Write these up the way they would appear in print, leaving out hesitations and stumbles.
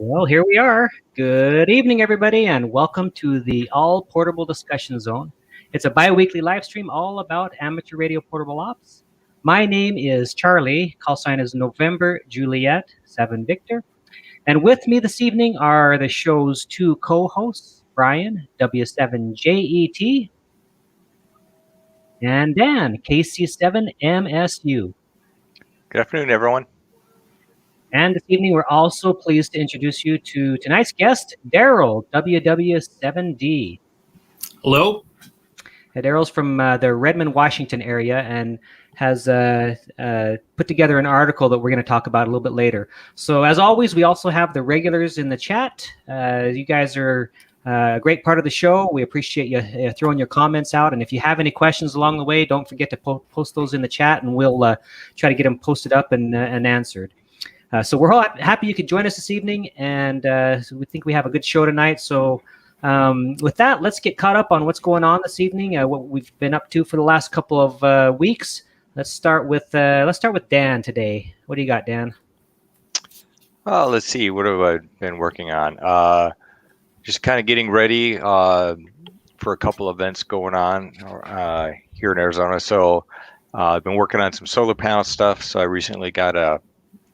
Well, here we are. Good evening, everybody, and welcome to the All Portable Discussion Zone. It's a bi-weekly live stream all about amateur radio portable ops. My name is Charlie. Call sign is November Juliet 7 Victor. And with me this evening are the show's two co-hosts, Brian W7JET and Dan KC7MSU. Good afternoon, everyone. And this evening, we're also pleased to introduce you to tonight's guest, Darryl WW7D. Hello. Darryl's from the Redmond, Washington area and has put together an article that we're going to talk about a little bit later. So as always, we also have the regulars in the chat. You guys are a great part of the show. We appreciate you throwing your comments out. And if you have any questions along the way, don't forget to post those in the chat, and we'll try to get them posted up and answered. So we're all happy you could join us this evening, and so we think we have a good show tonight. So with that, let's get caught up on what's going on this evening, what we've been up to for the last couple of weeks. Let's start with Dan today. What do you got, Dan? Well, let's see. What have I been working on? Just kind of getting ready for a couple events going on here in Arizona. So I've been working on some solar panel stuff. So I recently got a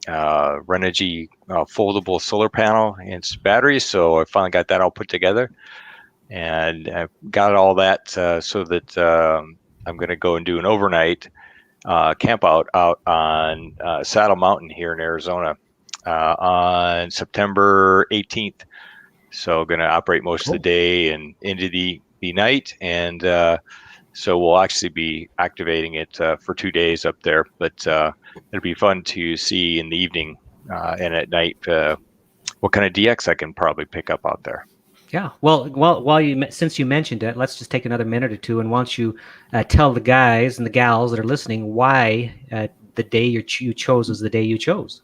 Renogy foldable solar panel and some batteries, so I finally got that all put together, and I've got all that so that I'm going to go and do an overnight camp out on Saddle Mountain here in Arizona on September 18th. So going to operate most of the day and into the night, and so we'll actually be activating it for 2 days up there, but it'll be fun to see in the evening and at night what kind of DX I can probably pick up out there. Yeah. Well, since you mentioned it, let's just take another minute or two, and why don't you tell the guys and the gals that are listening why the day you chose is the day you chose.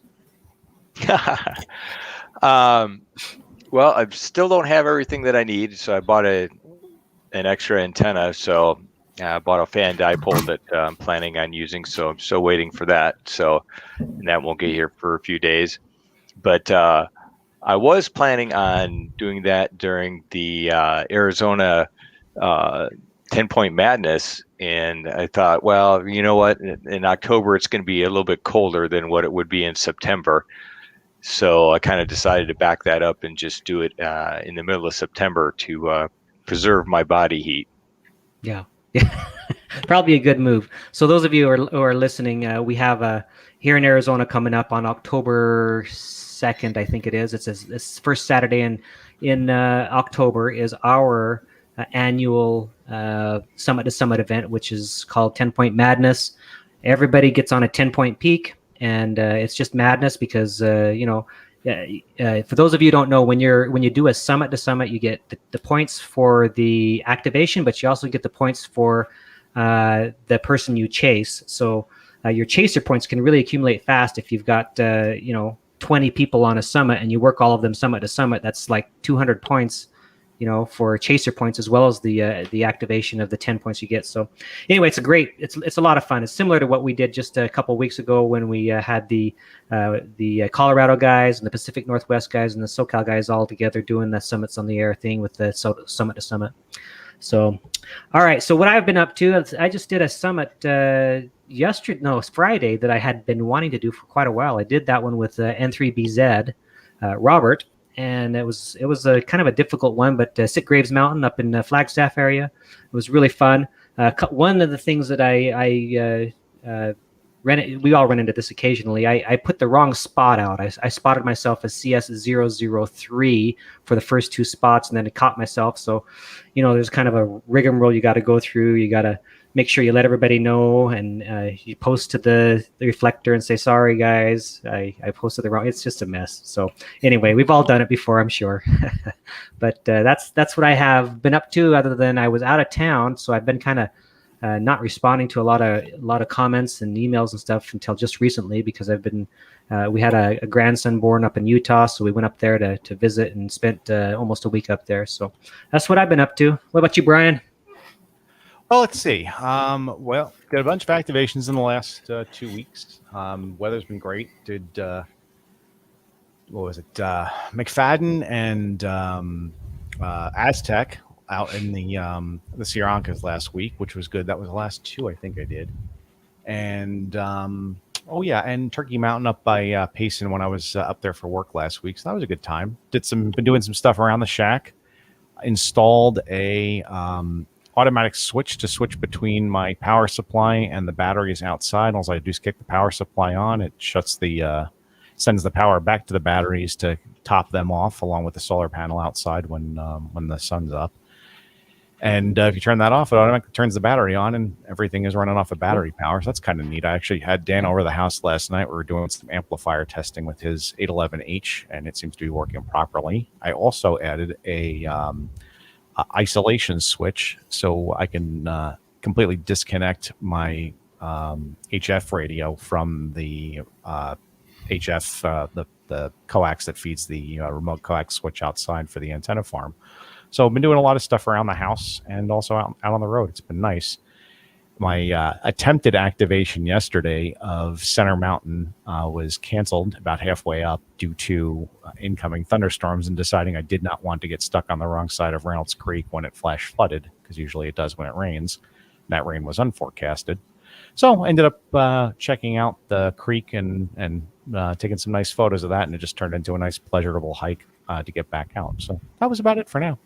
Well, I still don't have everything that I need, so I bought an extra antenna. So I bought a fan dipole that I'm planning on using, so I'm still waiting for that. So, and that won't get here for a few days. But I was planning on doing that during the Arizona 10-point madness, and I thought, well, you know what? In October, it's going to be a little bit colder than what it would be in September. So I kind of decided to back that up and just do it in the middle of September to preserve my body heat. Yeah. Probably a good move. So those of you who are listening, we have here in Arizona coming up on October 2nd, I think it is. It's first Saturday in October is our annual Summit to Summit event, which is called 10-Point Madness. Everybody gets on a 10-point peak, and it's just madness because for those of you who don't know, when you do a summit to summit, you get the points for the activation, but you also get the points for the person you chase. So your chaser points can really accumulate fast if you've got 20 people on a summit and you work all of them summit to summit. That's like 200 points, for chaser points, as well as the activation of the 10 points you get. So anyway, it's a lot of fun. It's similar to what we did just a couple of weeks ago when we had the Colorado guys and the Pacific Northwest guys and the SoCal guys all together doing the Summits on the Air thing with the Summit to Summit. So, all right. So what I've been up to, I just did a summit it's Friday that I had been wanting to do for quite a while. I did that one with N3BZ, Robert. And it was a kind of a difficult one, but Sick Graves Mountain up in the Flagstaff area. It was really fun. One of the things that I we all run into this occasionally. I put the wrong spot out. I spotted myself as CS003 for the first two spots, and then I caught myself. So, there's kind of a rigmarole you got to go through. You got to make sure you let everybody know, and you post to the reflector and say, sorry, guys, I posted the wrong. It's just a mess. So anyway, we've all done it before, I'm sure. But that's what I have been up to, other than I was out of town. So I've been kind of not responding to a lot of comments and emails and stuff until just recently, because I've been we had a grandson born up in Utah, so we went up there to visit and spent almost a week up there. So that's what I've been up to. What about you, Brian? Well, let's see. Well, got a bunch of activations in the last 2 weeks. Weather's been great. Did what was it? McFadden and Aztec out in the Sierrancas last week, which was good. That was the last two I think I did. And and Turkey Mountain up by Payson when I was up there for work last week. So that was a good time. Been doing some stuff around the shack. Installed a automatic switch to switch between my power supply and the batteries outside. All I do is kick the power supply on. It shuts sends the power back to the batteries to top them off, along with the solar panel outside when the sun's up. And if you turn that off, it automatically turns the battery on, and everything is running off of battery power. So that's kind of neat. I actually had Dan over the house last night. We were doing some amplifier testing with his 811H, and it seems to be working properly. I also added a isolation switch, so I can completely disconnect my HF radio from the HF, the coax that feeds the remote coax switch outside for the antenna farm. So I've been doing a lot of stuff around the house and also out on the road. It's been nice. My attempted activation yesterday of Center Mountain was canceled about halfway up due to incoming thunderstorms and deciding I did not want to get stuck on the wrong side of Reynolds Creek when it flash flooded, because usually it does when it rains. That rain was unforecasted. So I ended up checking out the creek and taking some nice photos of that, and it just turned into a nice pleasurable hike to get back out. So that was about it for now.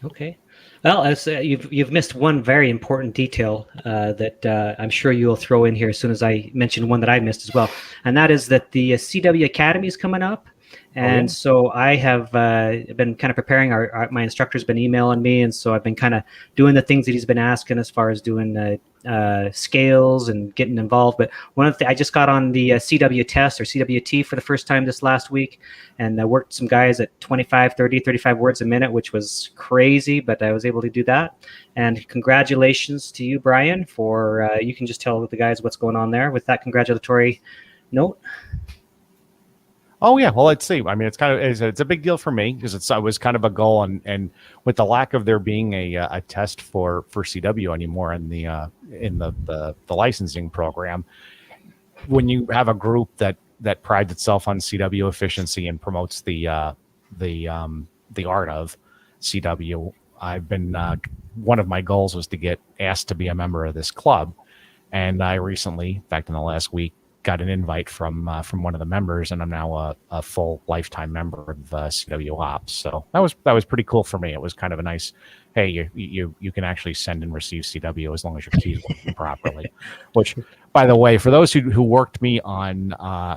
Okay. Well, as you've missed one very important detail that I'm sure you'll throw in here as soon as I mention one that I missed as well, and that is that the CW Academy is coming up. And so I have been kind of preparing. My instructor's been emailing me, and so I've been kind of doing the things that he's been asking as far as doing scales and getting involved. But one of the I just got on the CW test or CWT for the first time this last week, and I worked some guys at 25, 30, 35 words a minute, which was crazy, but I was able to do that. And congratulations to you, Brian, for you can just tell the guys what's going on there with that congratulatory note. Oh yeah, well let's see. I mean, it's a big deal for me because it was kind of a goal, and with the lack of there being a test for CW anymore in the licensing program, when you have a group that prides itself on CW efficiency and promotes the art of CW, I've been one of my goals was to get asked to be a member of this club, and I recently, in fact, in the last week, got an invite from one of the members, and I'm now a full lifetime member of CW Ops. So that was pretty cool for me. It was kind of a nice, hey, you can actually send and receive CW as long as your keys working properly. Which, by the way, for those who worked me on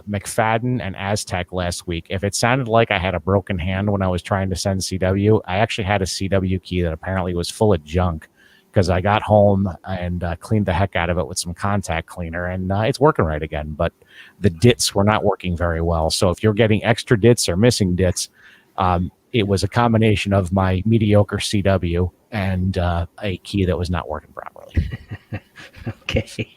McFadden and Aztec last week, if it sounded like I had a broken hand when I was trying to send CW, I actually had a CW key that apparently was full of junk, because I got home and cleaned the heck out of it with some contact cleaner, and it's working right again. But the DITs were not working very well. So if you're getting extra DITs or missing DITs, it was a combination of my mediocre CW and a key that was not working properly. Okay.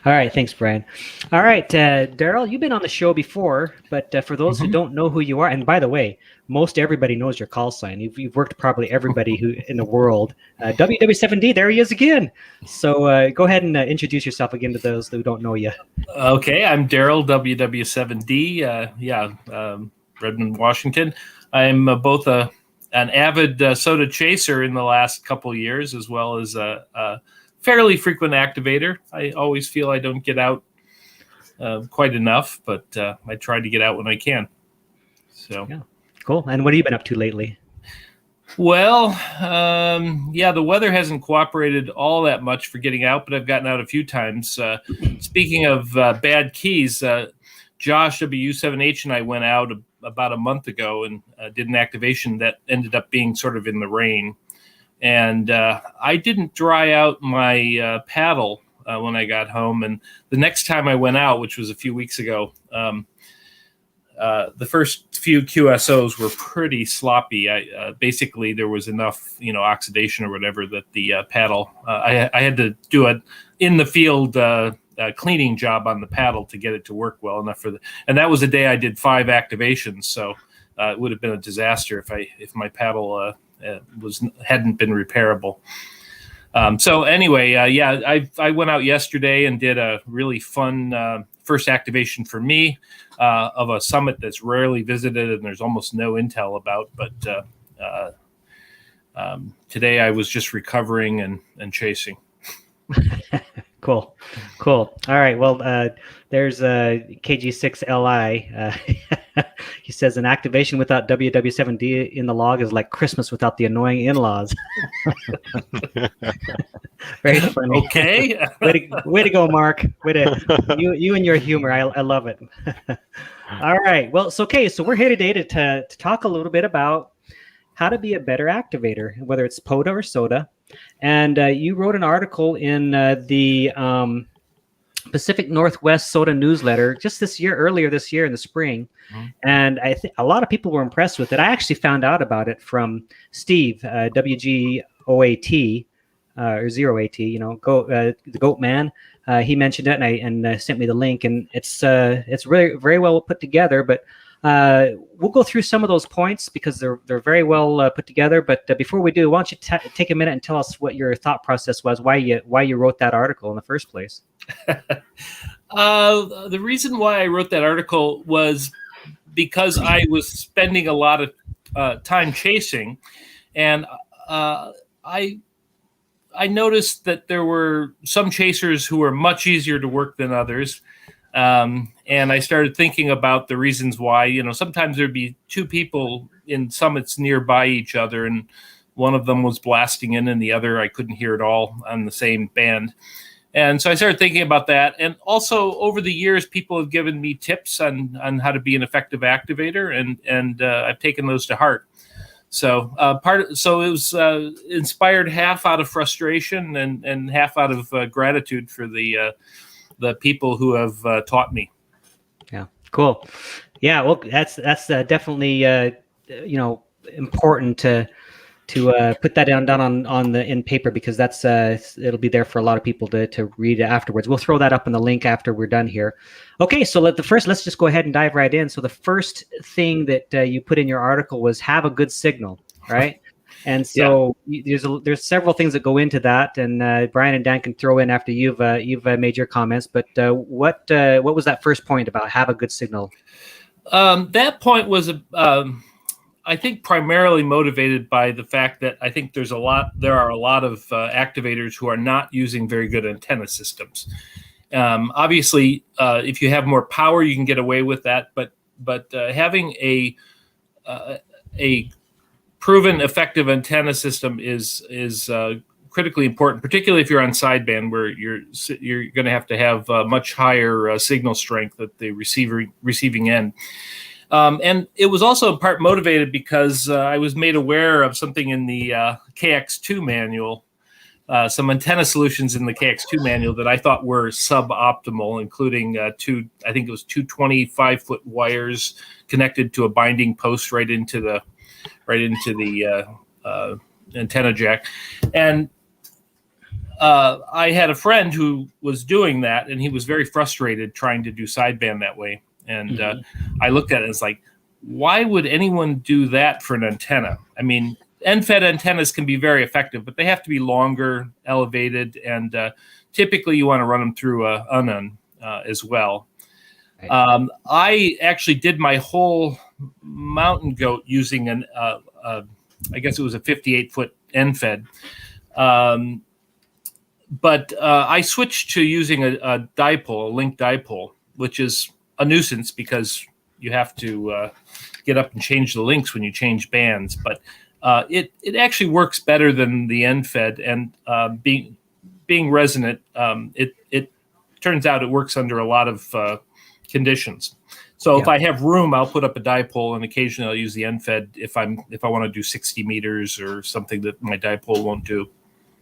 All right. Thanks, Brian. All right. Darryl, you've been on the show before, but for those who don't know who you are, and by the way, most everybody knows your call sign. You've worked probably everybody who in the world. WW7D, there he is again. So go ahead and introduce yourself again to those who don't know you. Okay. I'm Darryl WW7D. Redmond, Washington. I'm both an avid SOTA chaser in the last couple of years, as well as a fairly frequent activator. I always feel I don't get out quite enough, but I try to get out when I can. So, yeah, cool. And what have you been up to lately? Well, the weather hasn't cooperated all that much for getting out, but I've gotten out a few times. Speaking of bad keys, Josh WW7D and I went out about a month ago and did an activation that ended up being sort of in the rain. And I didn't dry out my paddle when I got home. And the next time I went out, which was a few weeks ago, the first few QSOs were pretty sloppy. Basically, there was enough, oxidation or whatever that the paddle, I had to do an in the field cleaning job on the paddle to get it to work well enough and that was the day I did 5 activations. So it would have been a disaster if my paddle hadn't been repairable. So anyway, I went out yesterday and did a really fun first activation for me of a summit that's rarely visited and there's almost no intel about. But today I was just recovering and chasing. Cool. All right. Well, there's KG6LI. He says an activation without WW7D in the log is like Christmas without the annoying in-laws. Very funny. Okay. way to go, Mark. You and your humor. I love it. All right. Well, so we're here today to talk a little bit about how to be a better activator, whether it's POTA or SOTA. And you wrote an article in the Pacific Northwest SOTA Newsletter just earlier this year in the spring. Mm-hmm. And I think a lot of people were impressed with it. I actually found out about it from Steve, WGOAT, or 0AT, the Goat Man. He mentioned it and sent me the link. And it's really very well put together. But we'll go through some of those points because they're very well put together. But before we do, why don't you take a minute and tell us what your thought process was, why you wrote that article in the first place? The reason why I wrote that article was because I was spending a lot of time chasing, and I noticed that there were some chasers who were much easier to work than others. And I started thinking about the reasons why. Sometimes there'd be two people in summits nearby each other, and one of them was blasting in and the other I couldn't hear at all on the same band. And so I started thinking about that. And also over the years, people have given me tips on how to be an effective activator, and I've taken those to heart. So it was inspired half out of frustration and half out of gratitude for the people who have taught me. Yeah, cool. Yeah, well, that's definitely important to put that down on in paper, because that's it'll be there for a lot of people to read afterwards. We'll throw that up in the link after we're done here. Okay, so let's just go ahead and dive right in. So the first thing that you put in your article was have a good signal, right? And so there's several things that go into that, and Brian and Dan can throw in after you've made your comments. But what was that first point about have a good signal? That point was I think primarily motivated by the fact that I think there are a lot of activators who are not using very good antenna systems. Obviously, if you have more power, you can get away with that. But having a proven effective antenna system is critically important, particularly if you're on sideband, where you're going to have much higher signal strength at the receiving end. And it was also in part motivated because I was made aware of something in the KX2 manual, some antenna solutions in the KX2 manual that I thought were suboptimal, including two 25-foot wires connected to a binding post right into the antenna jack. And I had a friend who was doing that, and he was very frustrated trying to do sideband that way. And I looked at it and it's like, why would anyone do that for an antenna? I mean, end-fed antennas can be very effective, but they have to be longer, elevated, and typically you want to run them through a UNUN as well. Right. I actually did my whole mountain goat using I guess it was a 58-foot end-fed. But I switched to using a dipole, a link dipole, which is a nuisance because you have to get up and change the links when you change bands. But it actually works better than the end-fed, and being resonant, it turns out it works under a lot of conditions. So if I have room, I'll put up a dipole, and occasionally I'll use the end-fed if I want to do 60 meters or something that my dipole won't do.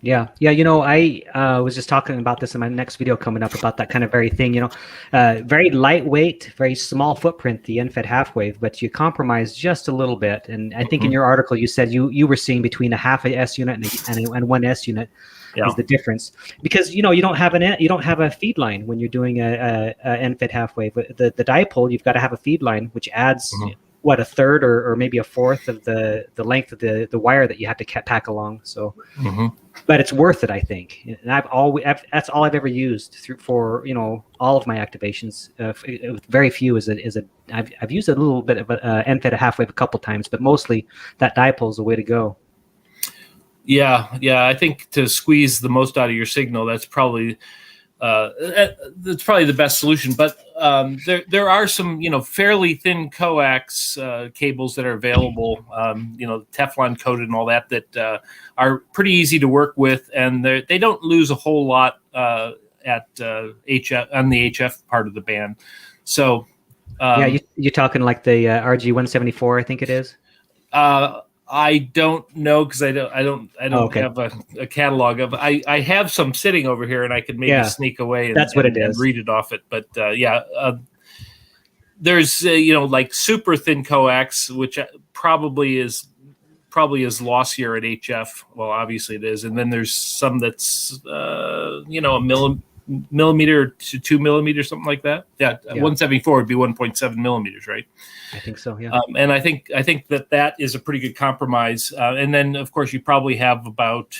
Yeah. I was just talking about this in my next video coming up about that kind of very thing. Very lightweight, very small footprint, the end-fed half-wave, but you compromise just a little bit. And I think in your article you said you were seeing between a half a S unit and one S unit is the difference, because you don't have a feed line when you're doing a end-fed half-wave. The dipole, you've got to have a feed line, which adds what, a third or maybe a fourth of the length of the wire that you have to pack along. So, but it's worth it, I think. And that's all I've ever used for all of my activations. Very few I've used a little bit of an end fed half wave a couple times, but mostly that dipole is the way to go. Yeah. I think to squeeze the most out of your signal, that's probably the best solution. But there are some fairly thin coax cables that are available, Teflon coated and all that are pretty easy to work with, and they don't lose a whole lot at HF on the HF part of the band. So you're talking like the RG174, I think it is. I don't know because I don't have a catalog of. I have some sitting over here, and I could maybe sneak away and read it off it. But there's like super thin coax, which probably is lossier at HF. Well, obviously it is, and then there's some that's a millimeter to 2 millimeters, something like that. 174 would be 1.7 millimeters, right? I think so. Yeah. And I think that is a pretty good compromise. And then of course you probably have about,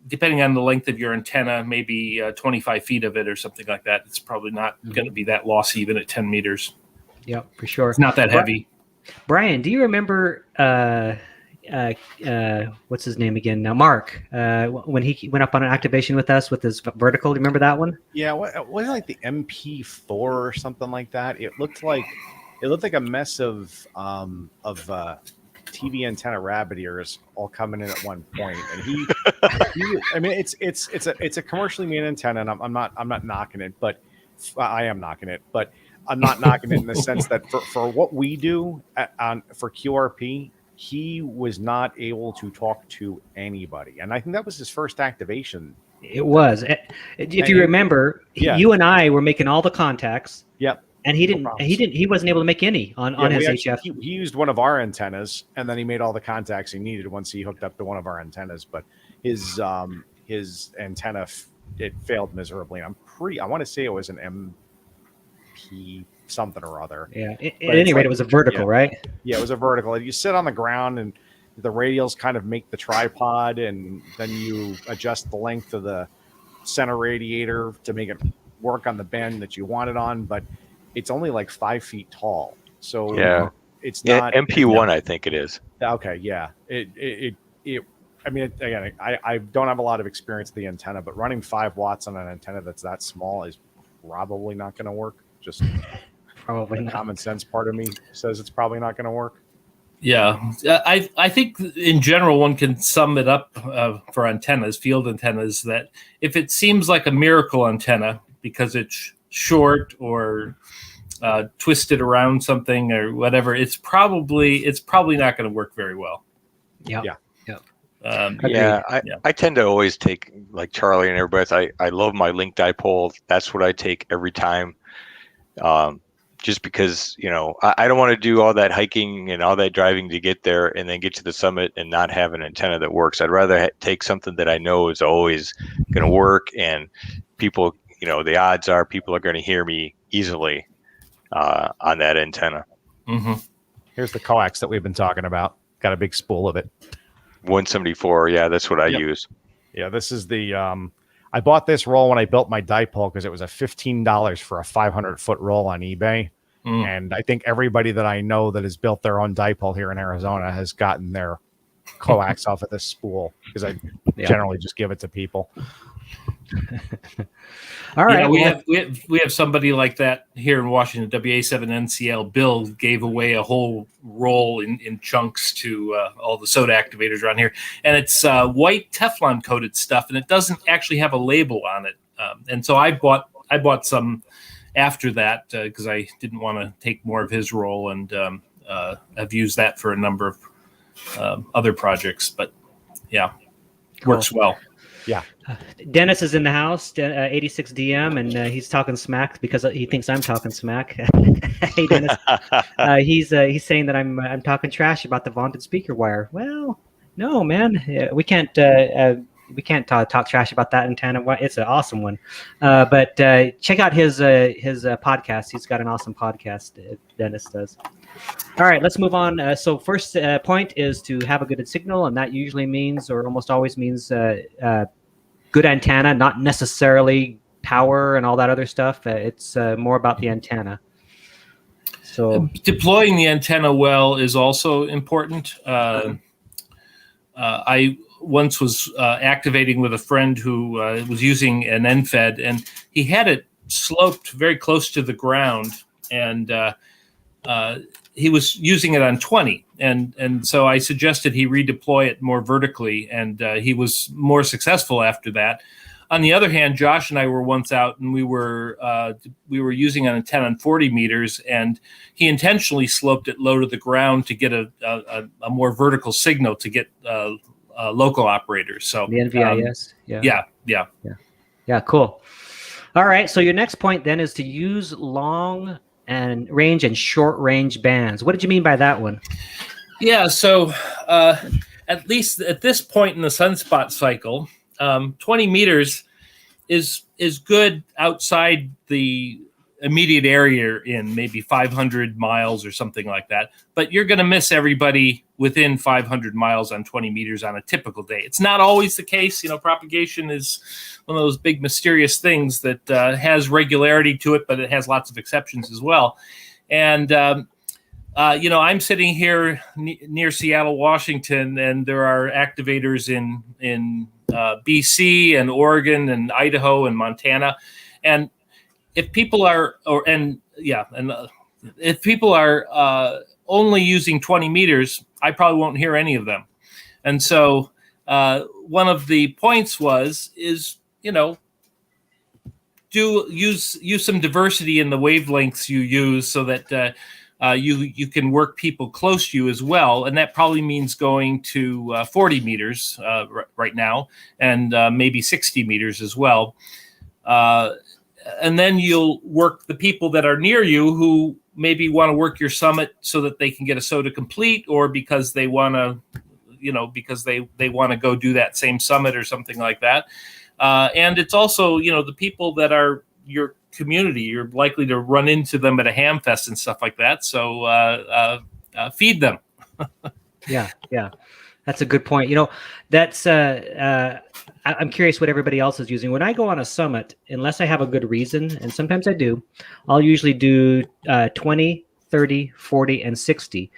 depending on the length of your antenna, maybe 25 feet of it or something like that. It's probably not going to be that lossy even at 10 meters. Yeah, for sure. It's not that heavy. Brian, do you remember what's his name again? Now, Mark, when he went up on an activation with us with his vertical, do you remember that one? Yeah, was it like the MP4 or something like that? It looked like a mess of TV antenna rabbit ears all coming in at one point, and he I mean, it's a commercially made antenna, and I'm not knocking it, but I am knocking it, but I'm not knocking it in the sense that for what we do for QRP. He was not able to talk to anybody. And I think that was his first activation. It was. If you remember, you and I were making all the contacts. Yep. And he wasn't able to make any on his HF. He used one of our antennas, and then he made all the contacts he needed once he hooked up to one of our antennas. But his antenna, it failed miserably. And I want to say it was an MP something or other. Yeah. At any rate, it was a vertical, right? Yeah, it was a vertical. You sit on the ground, and the radials kind of make the tripod, and then you adjust the length of the center radiator to make it work on the bend that you want it on. But it's only like 5 feet tall, so it's not MP1. I think it is. Okay, yeah. I mean, again, I don't have a lot of experience with the antenna, but running 5 watts on an antenna that's that small is probably not going to work. Just probably the common sense part of me says it's probably not going to work. Yeah, I think in general one can sum it up for antennas, field antennas, that if it seems like a miracle antenna because it's short or twisted around something or whatever, it's probably not going to work very well. Yeah. I tend to always take, like Charlie and everybody, I love my link dipole. That's what I take every time. Just because, I don't want to do all that hiking and all that driving to get there and then get to the summit and not have an antenna that works. I'd rather take something that I know is always going to work, and people, the odds are people are going to hear me easily on that antenna. Mm-hmm. Here's the coax that we've been talking about. Got a big spool of it. 174. Yeah, that's what I use. Yeah, this is the I bought this roll when I built my dipole because it was a $15 for a 500-foot roll on eBay. And I think everybody that I know that has built their own dipole here in Arizona has gotten their coax off of this spool, because I generally just give it to people. All right. We have somebody like that here in Washington. WA7NCL Bill gave away a whole roll in chunks to all the SOTA activators around here, and it's white Teflon coated stuff, and it doesn't actually have a label on it. And so I bought some after that because I didn't want to take more of his roll, and I've used that for a number of other projects. But works well. Yeah. Dennis is in the house, 86DM, and he's talking smack because he thinks I'm talking smack. Hey, Dennis. He's saying that I'm talking trash about the vaunted speaker wire. Well, no, man, we can't we can't talk trash about that antenna. It's an awesome one. But check out his podcast. He's got an awesome podcast. Dennis does. All right, let's move on. So first point is to have a good signal, and that usually means, or almost always means, good antenna, not necessarily power and all that other stuff. It's more about the antenna. So deploying the antenna well is also important. I once was activating with a friend who was using an NFED, and he had it sloped very close to the ground, and he was using it on 20. And so I suggested he redeploy it more vertically, and he was more successful after that. On the other hand, Josh and I were once out, and we were using an antenna on 40 meters, and he intentionally sloped it low to the ground to get a more vertical signal to get local operators. So the NVIS, yeah, cool. All right, so your next point then is to use long and range and short range bands. What did you mean by that one? Yeah, so at least at this point in the sunspot cycle, 20 meters is good outside the immediate area you're in, maybe 500 miles or something like that. But you're going to miss everybody within 500 miles on 20 meters on a typical day. It's not always the case. Propagation is one of those big mysterious things that has regularity to it, but it has lots of exceptions as well. And I'm sitting here near Seattle, Washington, and there are activators in BC and Oregon and Idaho and Montana. And if people are, if people are only using 20 meters, I probably won't hear any of them. And so one of the points is use some diversity in the wavelengths you use, so that you can work people close to you as well. And that probably means going to 40 meters right now, and maybe 60 meters as well. And then you'll work the people that are near you who maybe want to work your summit so that they can get a SOTA complete, or because they want to, because they want to go do that same summit or something like that. And it's also, the people that are your community, you're likely to run into them at a ham fest and stuff like that. So feed them. Yeah. That's a good point. That's I'm curious what everybody else is using. When I go on a summit, unless I have a good reason, and sometimes I do, I'll usually do 20, 30, 40, and 60.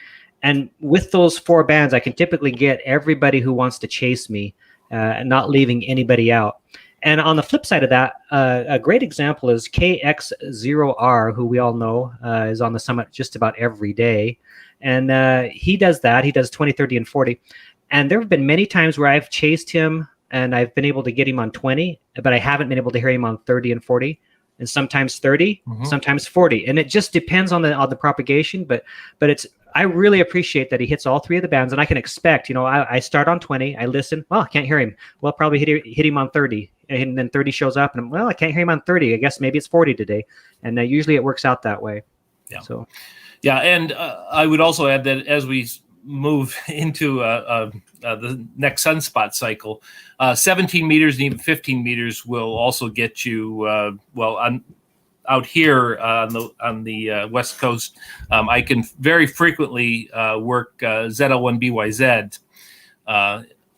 And with those 4 bands, I can typically get everybody who wants to chase me, and not leaving anybody out. And on the flip side of that, a great example is KX0R, who we all know is on the summit just about every day. And he does that. He does 20, 30, and 40. And there have been many times where I've chased him and I've been able to get him on 20, but I haven't been able to hear him on 30 and 40, and sometimes 30, sometimes 40. And it just depends on the propagation. But I really appreciate that he hits all 3 of the bands, and I can expect, I start on 20, I listen, I can't hear him. Well, probably hit him on 30, and then 30 shows up, and I can't hear him on 30. I guess maybe it's 40 today. And usually it works out that way. Yeah. So, yeah, and I would also add that as we move into the next sunspot cycle, 17 meters and even 15 meters will also get you out here on the West Coast. I can very frequently work ZL1BYZ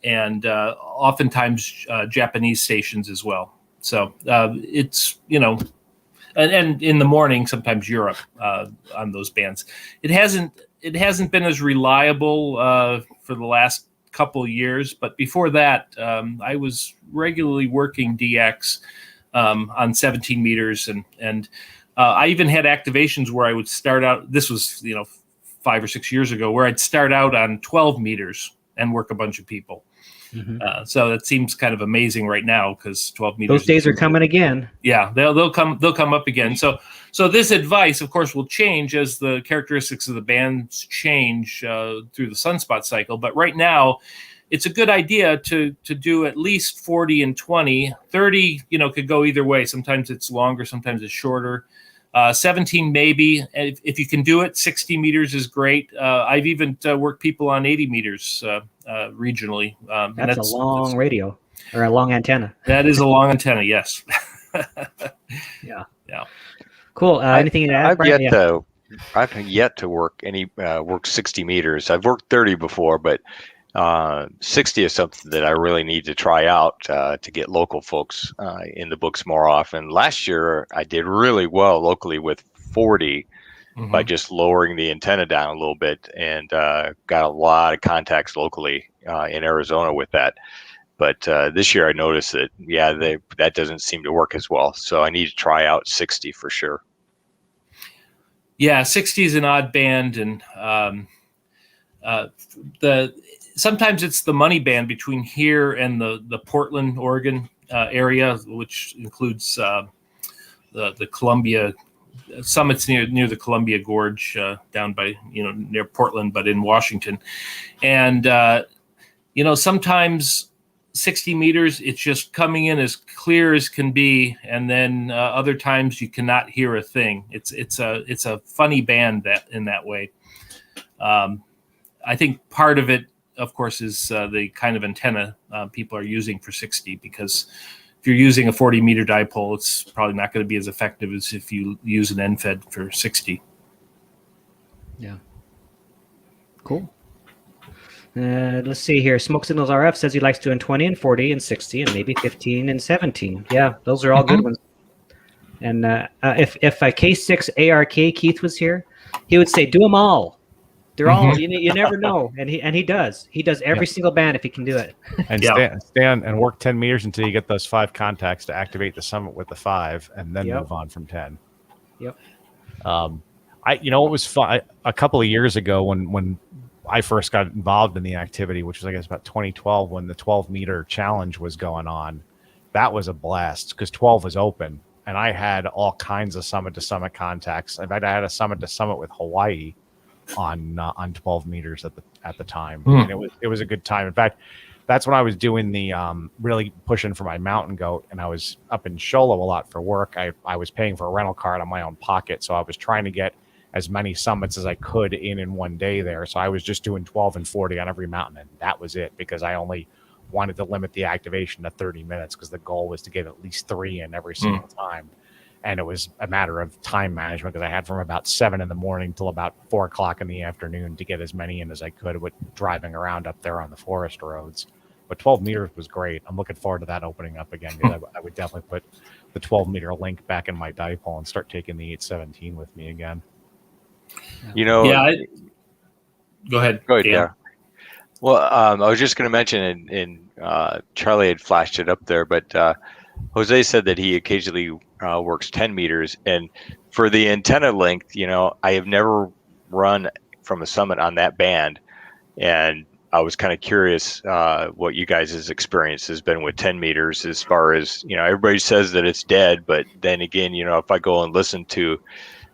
and oftentimes Japanese stations as well. So it's and in the morning sometimes Europe on those bands. It hasn't been as reliable for the last couple years, but before that, I was regularly working DX on 17 meters, and I even had activations where I would start out. This was 5 or 6 years ago, where I'd start out on 12 meters and work a bunch of people. So that seems kind of amazing right now, because 12 meters. Those days are coming again. Yeah, they'll come up again. So this advice, of course, will change as the characteristics of the bands change through the sunspot cycle. But right now, it's a good idea to do at least 40 and 20. 30, could go either way. Sometimes it's longer, sometimes it's shorter. 17 maybe. If you can do it, 60 meters is great. I've even worked people on 80 meters regionally. That's a long radio. Or a long antenna. That is a long antenna, yes. Yeah. Yeah. Cool. Anything to add, I've Brian? I've yet to work 60 meters. I've worked 30 before, but 60 is something that I really need to try out to get local folks in the books more often. Last year, I did really well locally with 40 by just lowering the antenna down a little bit, and got a lot of contacts locally in Arizona with that. But this year I noticed that, that doesn't seem to work as well. So I need to try out 60 for sure. Yeah, 60 is an odd band, and sometimes it's the money band between here and the Portland, Oregon area, which includes the Columbia summits near the Columbia Gorge down by near Portland, but in Washington, and sometimes 60 meters it's just coming in as clear as can be, and then other times you cannot hear a thing. It's a funny band in that way. I think part of it, of course, is the kind of antenna people are using for 60, because if you're using a 40-meter dipole, it's probably not going to be as effective as if you use an end-fed for 60. Yeah. Cool. Let's see here. Smoke Signals RF says he likes doing 20 and 40 and 60 and maybe 15 and 17. Yeah, those are all good ones. And if a K6 ARK Keith was here, he would say, do them all. They're all, you never know. And he does. He does every single band if he can do it. And stand and work 10 meters until you get those 5 contacts to activate the summit with the 5, and then move on from 10. Yep. It was fun. A couple of years ago when I first got involved in the activity, which was, I guess, about 2012, when the 12-meter challenge was going on. That was a blast because 12 was open, and I had all kinds of summit-to-summit contacts. In fact, I had a summit-to-summit with Hawaii on 12 meters at the time, and it was a good time. In fact, that's when I was doing the really pushing for my mountain goat, and I was up in Sholo a lot for work. I was paying for a rental car out of my own pocket, so I was trying to get as many summits as I could in one day there. So I was just doing 12 and 40 on every mountain, and that was it, because I only wanted to limit the activation to 30 minutes because the goal was to get at least 3 in every single time. And it was a matter of time management, because I had from about 7 in the morning till about 4 o'clock in the afternoon to get as many in as I could with driving around up there on the forest roads. But 12 meters was great. I'm looking forward to that opening up again, because I would definitely put the 12-meter link back in my dipole and start taking the 817 with me again. Go ahead. Yeah. Well, I was just going to mention, and Charlie had flashed it up there, but Jose said that he occasionally works 10 meters, and for the antenna length, I have never run from a summit on that band, and I was kind of curious what you guys' experience has been with 10 meters, as far as, everybody says that it's dead, but then again, if I go and listen to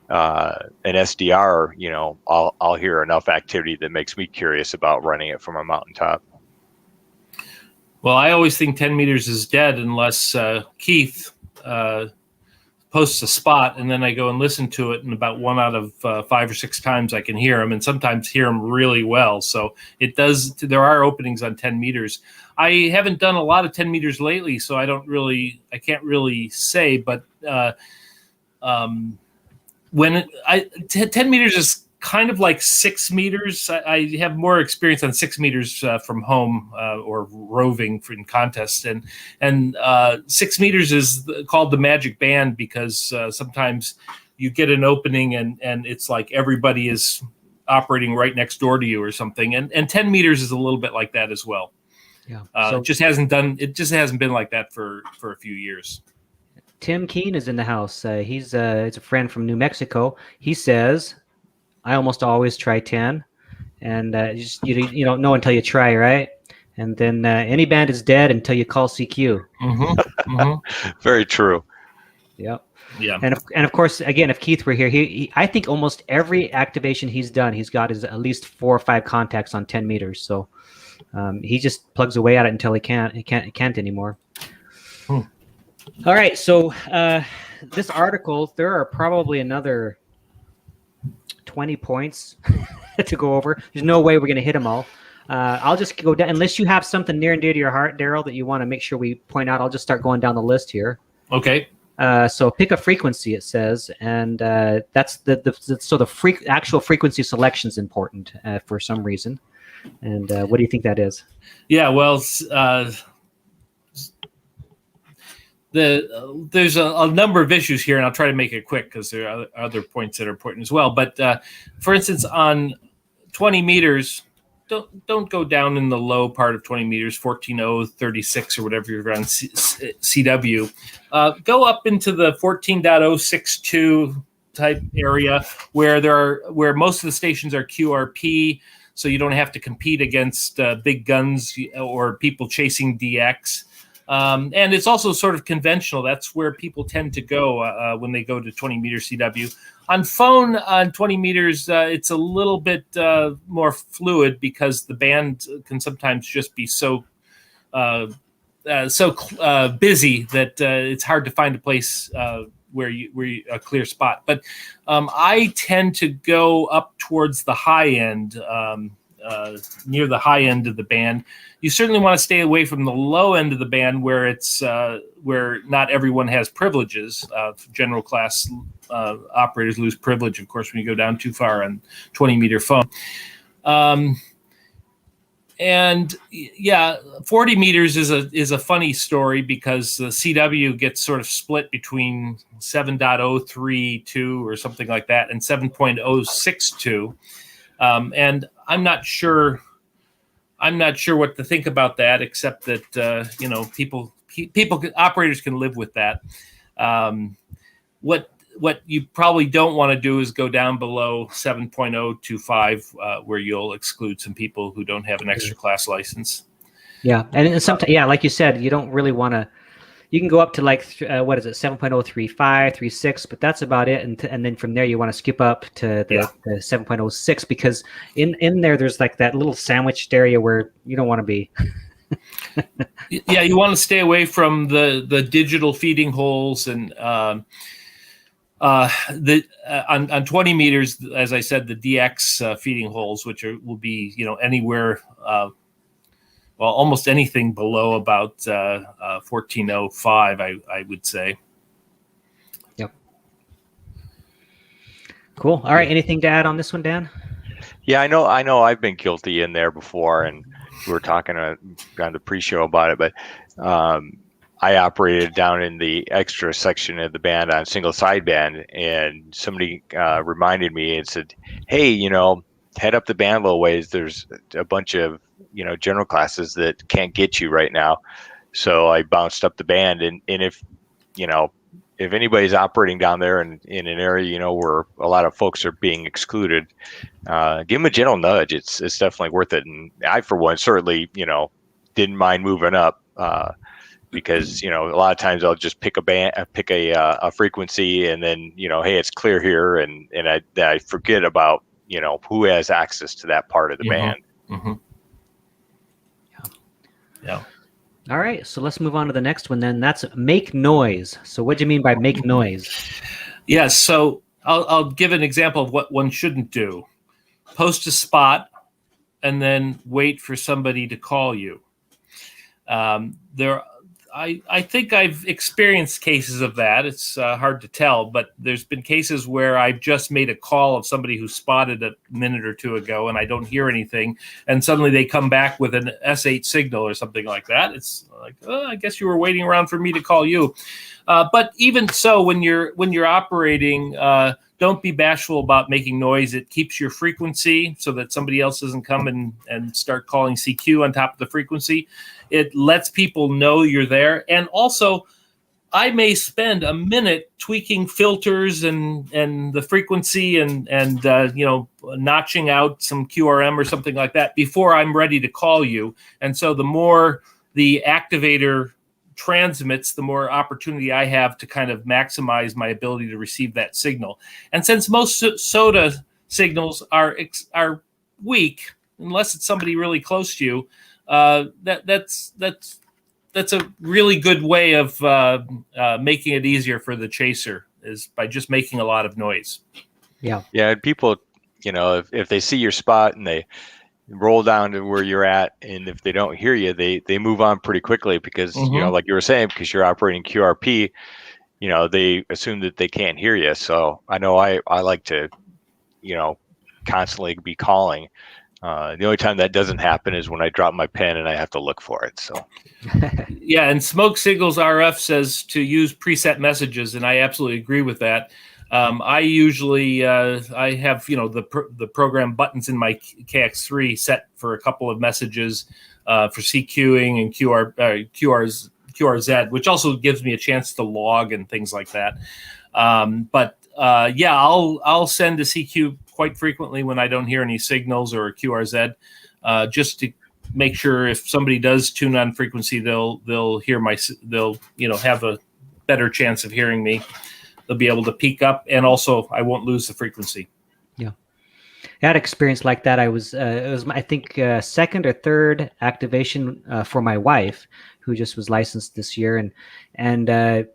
an SDR, I'll hear enough activity that makes me curious about running it from a mountaintop. Well, I always think 10 meters is dead unless Keith posts a spot, and then I go and listen to it, and about 1 out of 5 or 6 times I can hear him, and sometimes hear him really well. So there are openings on 10 meters. I haven't done a lot of 10 meters lately, so I can't really say, but 10 meters is kind of like 6 meters. I have more experience on 6 meters from home or roving in contests, and 6 meters is called the magic band, because sometimes you get an opening and it's like everybody is operating right next door to you or something, and 10 meters is a little bit like that as well. Yeah. It just hasn't been like that for a few years. Tim Keene is in the house. It's a friend from New Mexico. He says, I almost always try 10, and you don't know until you try, right? And then any band is dead until you call CQ. Very true. Yep. Yeah. And of course, again, if Keith were here, he I think almost every activation he's done, he's got at least 4 or 5 contacts on 10 meters. So he just plugs away at it until he can't anymore. All right. So this article, there are probably another 20 points to go over. There's no way we're going to hit them all. I'll just go down unless you have something near and dear to your heart, Darryl, that you want to make sure we point out. I'll just start going down the list here. Okay. So pick a frequency, it says, and that's actual frequency selection is important for some reason. And what do you think that is? Yeah, well, there's a number of issues here, and I'll try to make it quick because there are other points that are important as well. But for instance, on 20 meters, don't go down in the low part of 20 meters, 14.036 or whatever you're on CW. Go up into the 14.062 type area where most of the stations are QRP, so you don't have to compete against big guns or people chasing DX. And it's also sort of conventional. That's where people tend to go when they go to 20 meter CW. On phone, on 20 meters, it's a little bit more fluid because the band can sometimes just be so busy that it's hard to find a place where a clear spot. But I tend to go up towards the high end, near the high end of the band. You certainly want to stay away from the low end of the band where it's where not everyone has privileges. General class operators lose privilege, of course, when you go down too far on 20 meter phone. And yeah, 40 meters is a funny story because the CW gets sort of split between 7.032 or something like that and 7.062. And I'm not sure what to think about that, except that operators can live with that. What you probably don't want to do is go down below 7.025, where you'll exclude some people who don't have an extra class license. Yeah, and sometimes, like you said, you don't really want to. You can go up to like 7.035, 36, but that's about it. And then from there, you want to skip up to the 7.06 because in there, there's like that little sandwiched area where you don't want to be. Yeah, you want to stay away from the digital feeding holes and on 20 meters, as I said, the DX feeding holes, which will be anywhere. Well, almost anything below about 14.05, I would say. Yep. Cool. All right. Anything to add on this one, Dan? Yeah, I know. I've been guilty in there before, and we were talking on the pre-show about it. But I operated down in the extra section of the band on single sideband, and somebody reminded me and said, "Hey, head up the band a little ways. There's a bunch of general classes that can't get you right now." So I bounced up the band, and if anybody's operating down there in an area where a lot of folks are being excluded, give them a gentle nudge. It's definitely worth it. And I, for one, certainly didn't mind moving up because a lot of times I'll just pick a frequency, and then hey, it's clear here, and I forget about who has access to that part of the band. Mm-hmm. Yeah. All right, so let's move on to the next one then. That's make noise. So what do you mean by make noise? Yeah, so I'll give an example of what one shouldn't do. Post a spot and then wait for somebody to call you. I think I've experienced cases of that. It's hard to tell, but there's been cases where I've just made a call of somebody who spotted a minute or two ago and I don't hear anything, and suddenly they come back with an S8 signal or something like that. It's like, I guess you were waiting around for me to call you. But even so, when you're operating, don't be bashful about making noise. It keeps your frequency so that somebody else doesn't come and start calling CQ on top of the frequency. It lets people know you're there. And also, I may spend a minute tweaking filters and the frequency and notching out some QRM or something like that before I'm ready to call you. And so the more the activator transmits, the more opportunity I have to kind of maximize my ability to receive that signal. And since most SOTA signals are weak, unless it's somebody really close to you, that's a really good way of making it easier for the chaser, is by just making a lot of noise. Yeah. And people, if they see your spot and they roll down to where you're at, and if they don't hear you, they move on pretty quickly because like you were saying, because you're operating QRP, they assume that they can't hear you. So I know I like to constantly be calling. The only time that doesn't happen is when I drop my pen and I have to look for it. So yeah, and Smoke Signals RF says to use preset messages, and I absolutely agree with that. I usually I have the program buttons in my KX3 set for a couple of messages for CQing and QRZ, which also gives me a chance to log and things like that. But I'll send a CQ quite frequently when I don't hear any signals or a QRZ, just to make sure if somebody does tune on frequency, they'll hear they'll have a better chance of hearing me. They'll be able to peak up, and also I won't lose the frequency. Yeah, I had experience like that. It was I think second or third activation for my wife, who just was licensed this year, and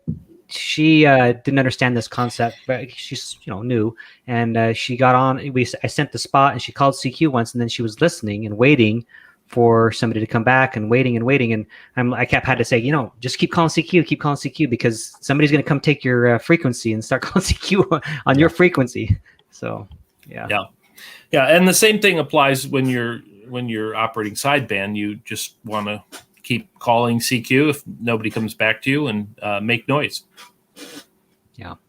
she didn't understand this concept, but she's new, and she got on. I sent the spot, and she called CQ once, and then she was listening and waiting for somebody to come back, and waiting, and I had to say, just keep calling CQ, because somebody's going to come take your frequency and start calling CQ on your frequency. So yeah, and the same thing applies when you're operating sideband. You just want to keep calling CQ if nobody comes back to you, and make noise. Yeah. All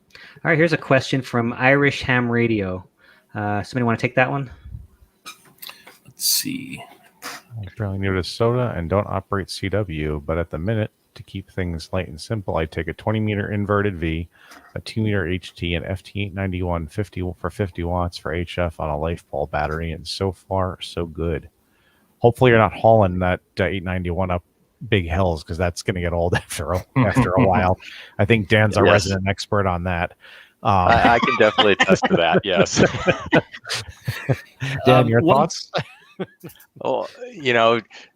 right. Here's a question from Irish Ham Radio. Somebody want to take that one? Let's see. I'm fairly new to SOTA and don't operate CW, but at the minute, to keep things light and simple, I take a 20-meter inverted V, a 2-meter HT, and FT891 for 50 watts for HF on a LifePol battery, and so far, so good. Hopefully you're not hauling that 891 up big hills, because that's going to get old after a while. I think Dan's our resident expert on that. I can definitely attest to that, yes. Dan, your thoughts? Oh,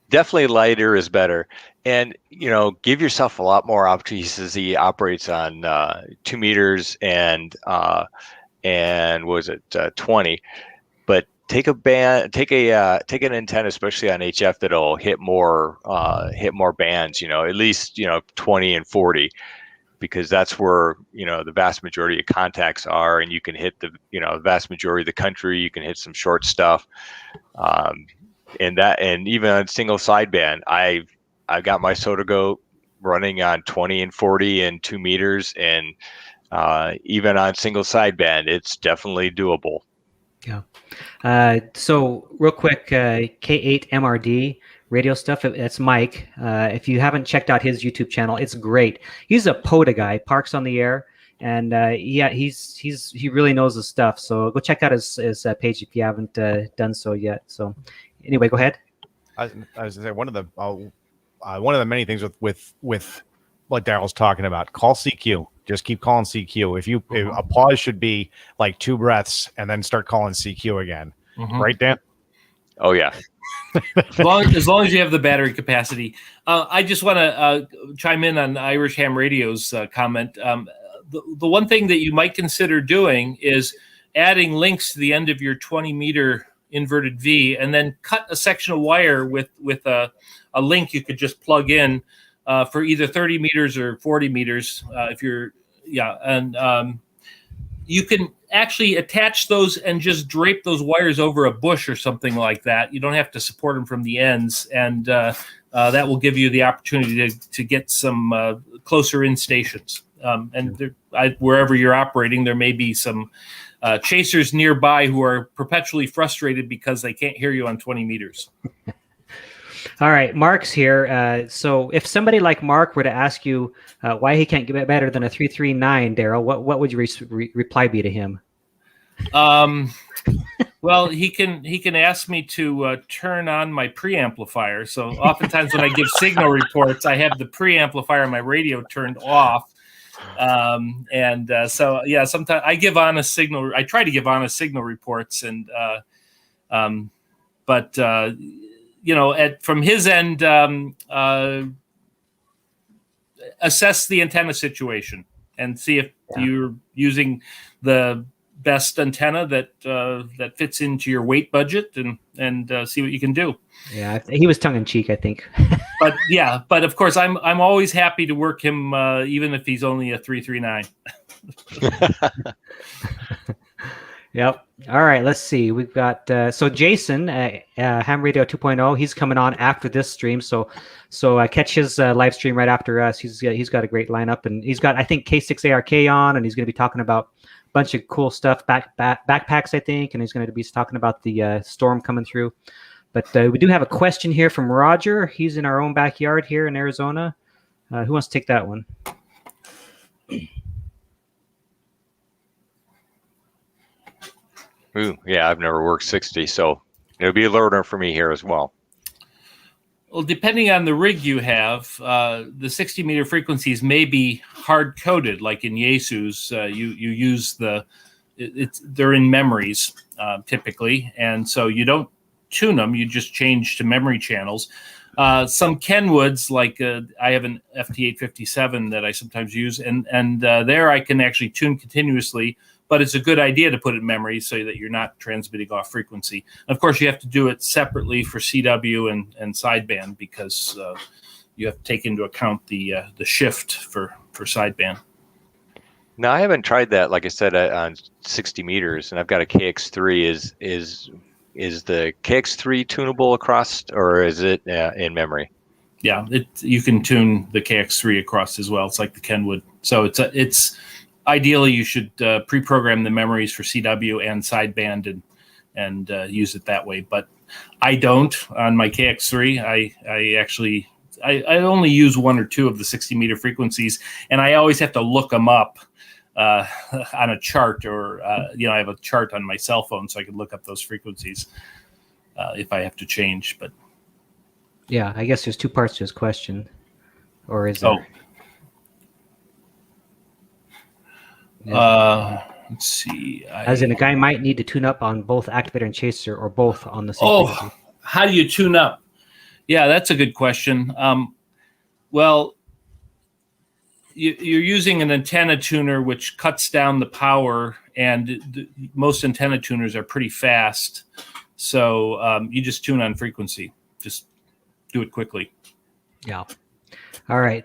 definitely lighter is better, and give yourself a lot more opportunities. He operates on 2 meters and was it 20, but take an antenna, especially on HF, that'll hit more bands. At least 20 and 40. Because that's where the vast majority of contacts are, and you can hit the vast majority of the country. You can hit some short stuff, and even on single sideband, I've got my SOTA Go running on 20 and 40 and 2 meters, and even on single sideband, it's definitely doable. Yeah. So real quick, K8 MRD radio stuff. That's Mike. If you haven't checked out his YouTube channel, it's great. He's a POTA guy, Parks on the Air, and he really knows his stuff. So go check out his page if you haven't done so yet. So anyway, go ahead. I was going to say one of the many things with what Darryl's talking about. Call CQ. Just keep calling CQ. If a pause should be like 2 breaths and then start calling CQ again. Right, Dan? Oh yeah. as long as you have the battery capacity. I just want to chime in on Irish Ham Radio's comment. The one thing that you might consider doing is adding links to the end of your 20-meter inverted V, and then cut a section of wire with a link you could just plug in for either 30 meters or 40 meters. You can actually attach those and just drape those wires over a bush or something like that. You don't have to support them from the ends, and that will give you the opportunity to get some closer in stations. Wherever you're operating, there may be some chasers nearby who are perpetually frustrated because they can't hear you on 20 meters. All right, Mark's here. So if somebody like Mark were to ask you why he can't get better than a 339, Darryl, what would your reply be to him? Well, he can ask me to turn on my preamplifier. So oftentimes when I give signal reports, I have the preamplifier on my radio turned off. Sometimes I give honest signal. I try to give honest signal reports, but from his end, assess the antenna situation and see if you're using the best antenna that fits into your weight budget, and see what you can do. Yeah, he was tongue in cheek, I think. But of course, I'm always happy to work him, even if he's only a 339. Yep. All right. Let's see. We've got so Jason, Ham Radio 2.0. He's coming on after this stream. So catch his live stream right after us. He's got a great lineup, and he's got, I think, K6ARK on, and he's going to be talking about a bunch of cool stuff, backpacks, I think, and he's going to be talking about the storm coming through. But we do have a question here from Roger. He's in our own backyard here in Arizona. Who wants to take that one? Ooh, yeah, I've never worked 60, so it'll be a learner for me here as well. Well, depending on the rig you have, the 60 meter frequencies may be hard coded, like in Yaesu's. You use they're in memories typically, and so you don't tune them. You just change to memory channels. Some Kenwoods, like I have an FT857 that I sometimes use, and there I can actually tune continuously. But it's a good idea to put it in memory so that you're not transmitting off frequency. Of course, you have to do it separately for CW and sideband, because you have to take into account the shift for sideband. No, I haven't tried that. Like I said, on 60 meters, and I've got a KX3. Is the KX3 tunable across, or is it in memory? Yeah, you can tune the KX3 across as well. It's like the Kenwood. So it's ideally you should pre-program the memories for CW and sideband and use it that way. But I don't on my KX3. I only use one or two of the 60 meter frequencies, and I always have to look them up on a chart, or I have a chart on my cell phone so I can look up those frequencies if I have to change. But yeah, I guess there's two parts to his question, or is there? Let's see. As in, a guy might need to tune up on both activator and chaser, or both on the same frequency. How do you tune up? Yeah, that's a good question. Well, you're using an antenna tuner, which cuts down the power, and most antenna tuners are pretty fast. So you just tune on frequency. Just do it quickly. Yeah. All right.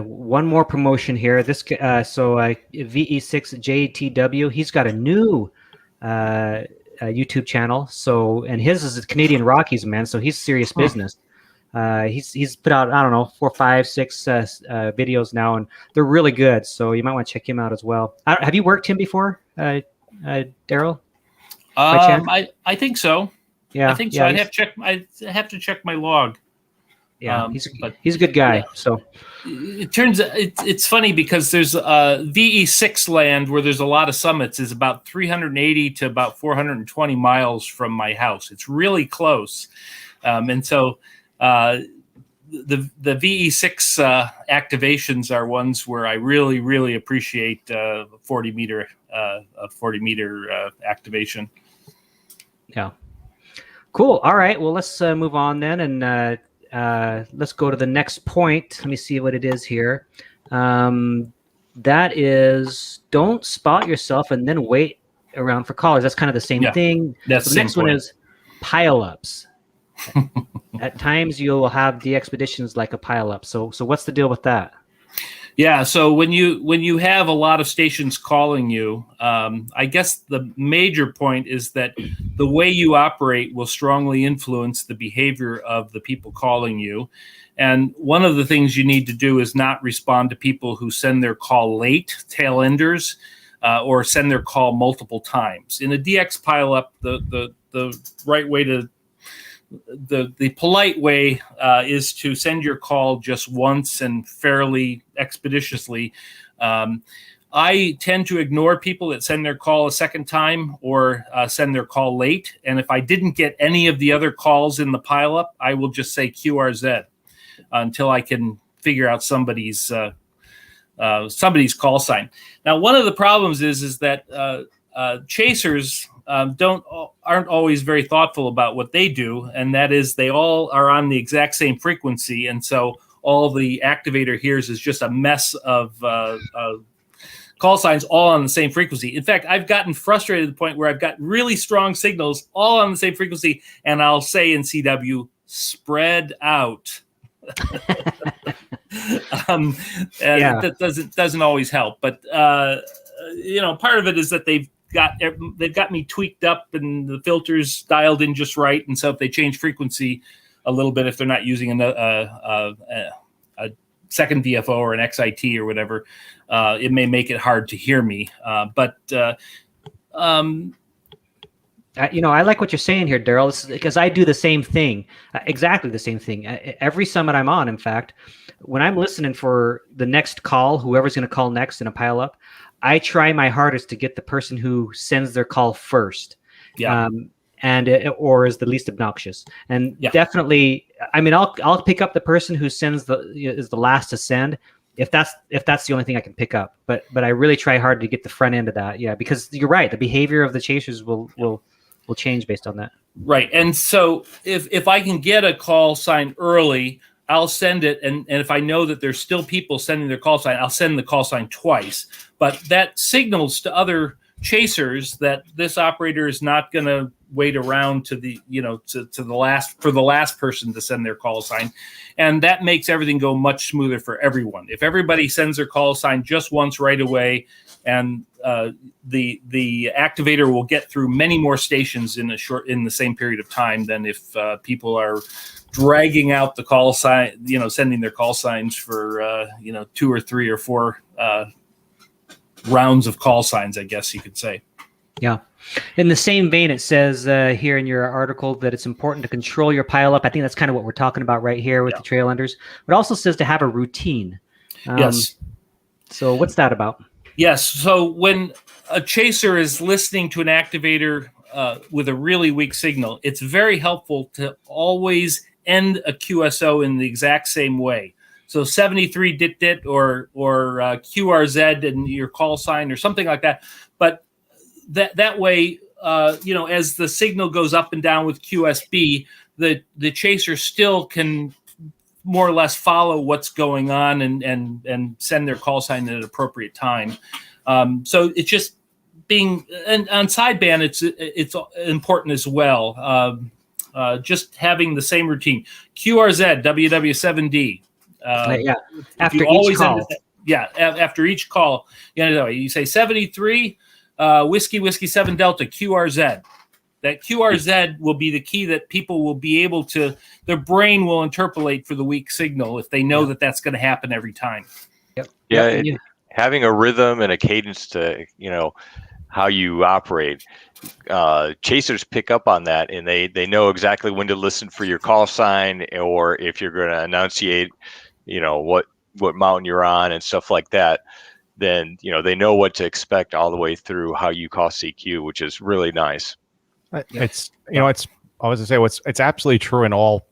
One more promotion here. This VE6JTW, he's got a new YouTube channel. And his is the Canadian Rockies, man. So he's serious business. He's put out, I don't know, 4, 5, 6 videos now, and they're really good. So you might want to check him out as well. Have you worked him before, Darryl? I think so. Yeah, I think so. I have to check my log. Yeah, he's a good guy. Yeah. So it turns it's funny because there's VE6 land where there's a lot of summits is about 380 to about 420 miles from my house. It's really close, and so the VE6 activations are ones where I really, really appreciate 40 meter activation. Yeah, cool. All right, well, let's move on then, and let's go to the next point. Let me see what it is here. That is, don't spot yourself and then wait around for callers. That's kind of the same thing. That's the next one is pile-ups. At times you'll have the expeditions like a pile-up. So what's the deal with that? Yeah, so when you have a lot of stations calling you, I guess the major point is that the way you operate will strongly influence the behavior of the people calling you. And one of the things you need to do is not respond to people who send their call late, tail enders, or send their call multiple times. In a DX pileup, the right way to the polite way is to send your call just once and fairly expeditiously. I tend to ignore people that send their call a second time or send their call late. And if I didn't get any of the other calls in the pileup, I will just say QRZ until I can figure out somebody's call sign. Now, one of the problems is that chasers aren't always very thoughtful about what they do, and that is they all are on the exact same frequency, and so all the activator hears is just a mess of call signs all on the same frequency. In fact, I've gotten frustrated to the point where I've got really strong signals all on the same frequency, and I'll say in CW, spread out. And that doesn't always help, but part of it is that they've got me tweaked up and the filters dialed in just right, and so if they change frequency a little bit, if they're not using a second VFO or an XIT or whatever, it may make it hard to hear me. I like what you're saying here, Darryl, because I do the same thing, exactly the same thing. Every summit I'm on, in fact, when I'm listening for the next call, whoever's going to call next in a pileup, I try my hardest to get the person who sends their call first, or is the least obnoxious. And definitely, I mean, I'll pick up the person who sends is the last to send, if that's the only thing I can pick up. But I really try hard to get the front end of that, because you're right, the behavior of the chasers will change based on that. Right. And so if I can get a call sign early, I'll send it. And if I know that there's still people sending their call sign, I'll send the call sign twice. But that signals to other chasers that this operator is not going to wait around to the last person to send their call sign. And that makes everything go much smoother for everyone. If everybody sends their call sign just once right away, and the activator will get through many more stations in the same period of time than if people are dragging out the call sign, sending their call signs for 2 or 3 or 4 rounds of call signs, I guess you could say. Yeah. In the same vein, it says here in your article that it's important to control your pileup. I think that's kind of what we're talking about right here with the trail enders. But it also says to have a routine. Yes. So what's that about? Yes. So when a chaser is listening to an activator with a really weak signal, it's very helpful to always end a QSO in the exact same way. So 73 dit or QRZ and your call sign or something like that. But that way, as the signal goes up and down with QSB, the chaser still can more or less follow what's going on and send their call sign at an appropriate time. So it's just being, and on sideband, it's important as well. Just having the same routine. QRZ WW7D. After each call. After each call, you say 73 Whiskey 7 Delta QRZ. That QRZ will be the key that people will be able to, their brain will interpolate for the weak signal if they know that that's going to happen every time. Having a rhythm and a cadence to, how you operate. Chasers pick up on that, and they know exactly when to listen for your call sign, or if you're going to enunciate, what mountain you're on and stuff like that. Then, they know what to expect all the way through how you call CQ, which is really nice. It's I was to say it's absolutely true in all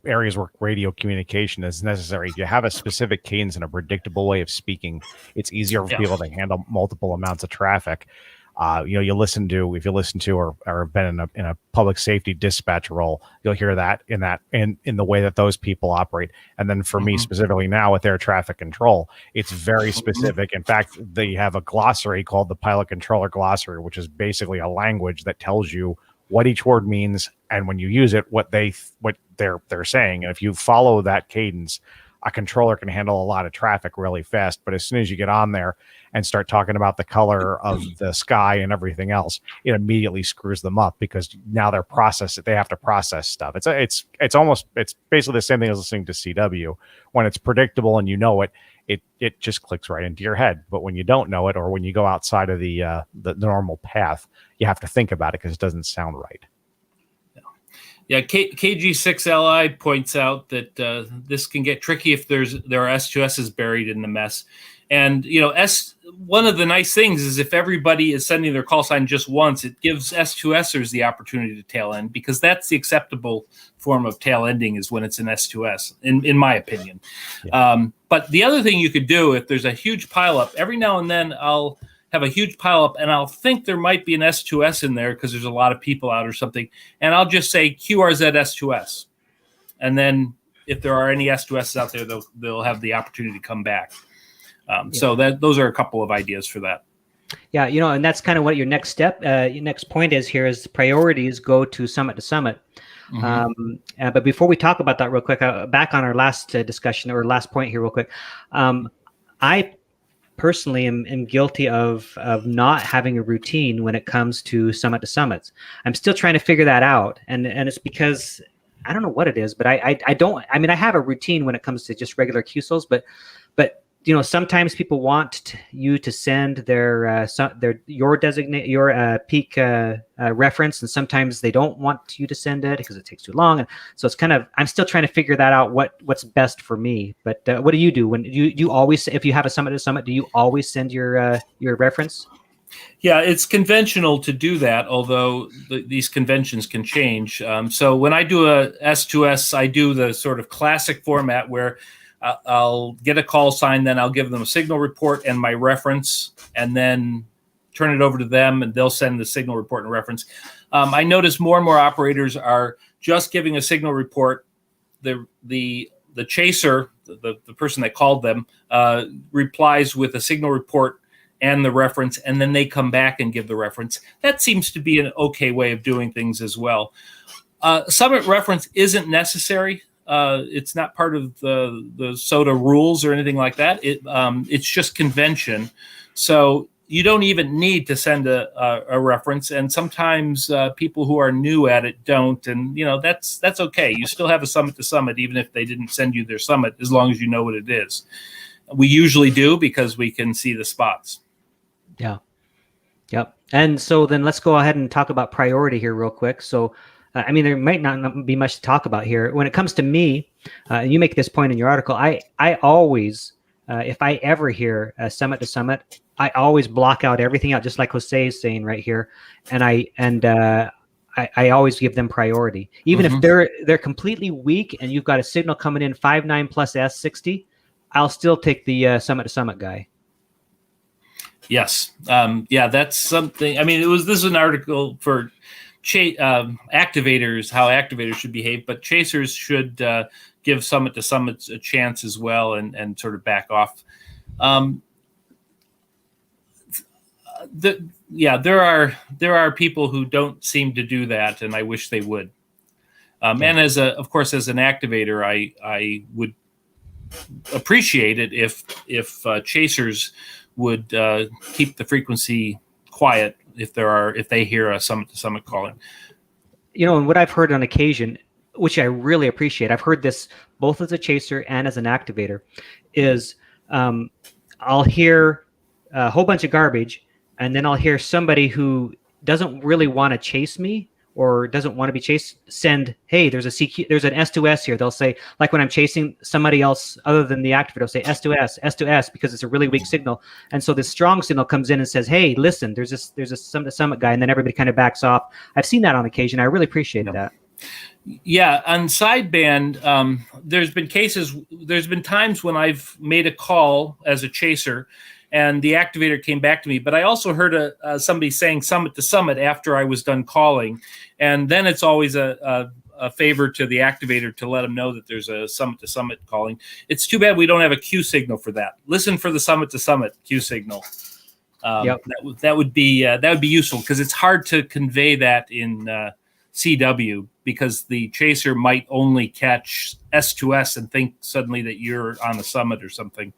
areas where radio communication is necessary. If you have a specific cadence and a predictable way of speaking, it's easier for people to handle multiple amounts of traffic. If you listen to or have been in a public safety dispatch role, you'll hear that in the way that those people operate. And then for me specifically now with air traffic control, it's very specific. In fact, they have a glossary called the Pilot Controller Glossary, which is basically a language that tells you what each word means, and when you use it, what they're saying. And if you follow that cadence, a controller can handle a lot of traffic really fast. But as soon as you get on there and start talking about the color of the sky and everything else, it immediately screws them up, because now they have to process stuff. It's basically the same thing as listening to CW. When it's predictable and it just clicks right into your head. But when you don't know it, or when you go outside of the normal path, you have to think about it because it doesn't sound right. Yeah, KG6LI points out that this can get tricky if there are S2Ss buried in the mess. And, one of the nice things is if everybody is sending their call sign just once, it gives S2Sers the opportunity to tail end, because that's the acceptable form of tail ending, is when it's an S2S, in my opinion. Yeah. But the other thing you could do, if there's a huge pileup, every now and then I'll have a huge pileup and I'll think there might be an S2S in there because there's a lot of people out or something. And I'll just say QRZ S2S. And then if there are any S2Ss out there, they'll have the opportunity to come back. So those are a couple of ideas for that. Yeah, and that's kind of what your next step, your next point is here is priorities go to summit to summit. But before we talk about that real quick, back on our last discussion or last point here real quick, I personally am guilty of not having a routine when it comes to summit to summits. I'm still trying to figure that out. And it's because I don't know what it is, but I have a routine when it comes to just regular QSOs, but sometimes people want you to send your peak reference, and sometimes they don't want you to send it because it takes too long. And so it's kind of, I'm still trying to figure that out, what's best for me. But what do you do when you always, if you have a summit to summit, do you always send your reference? Yeah, it's conventional to do that, although these conventions can change. So when I do a S2S, I do the sort of classic format where I'll get a call sign, then I'll give them a signal report and my reference, and then turn it over to them, and they'll send the signal report and reference. I notice more and more operators are just giving a signal report. The chaser, the person that called them, replies with a signal report and the reference, and then they come back and give the reference. That seems to be an okay way of doing things as well. Summit reference isn't necessary. It's not part of the SOTA rules or anything like that. It's just convention. So you don't even need to send a reference. And sometimes people who are new at it don't. And, that's okay. You still have a summit to summit, even if they didn't send you their summit, as long as you know what it is. We usually do because we can see the spots. Yeah. Yep. And so then let's go ahead and talk about priority here real quick. So, there might not be much to talk about here. When it comes to me, you make this point in your article, I always, if I ever hear a summit to summit, I always block out everything out, just like Jose is saying right here. And I always give them priority. Even if they're completely weak and you've got a signal coming in 5.9 plus S60, I'll still take the summit to summit guy. Yes. That's something. This is an article for activators, how activators should behave, but chasers should give summit to summits a chance as well, and sort of back off. There are people who don't seem to do that, and I wish they would. And as an activator, I would appreciate it if chasers would keep the frequency quiet if they hear a summit to summit calling. And what I've heard on occasion, which I really appreciate, I've heard this both as a chaser and as an activator, is I'll hear a whole bunch of garbage, and then I'll hear somebody who doesn't really want to chase me or doesn't want to be chased send, hey, there's an S2S here. They'll say, like when I'm chasing somebody else other than the activator, they'll say S2S because it's a really weak signal. And so this strong signal comes in and says, hey, listen, there's a summit guy, and then everybody kind of backs off. I've seen that on occasion. I really appreciate that. Yeah, on sideband, there's been times when I've made a call as a chaser and the activator came back to me, but I also heard somebody saying summit to summit after I was done calling. And then it's always a favor to the activator to let them know that there's a summit to summit calling. It's too bad we don't have a Q signal for that. Listen for the summit to summit Q signal. That would be useful, because it's hard to convey that in CW, because the chaser might only catch S2S and think suddenly that you're on a summit or something.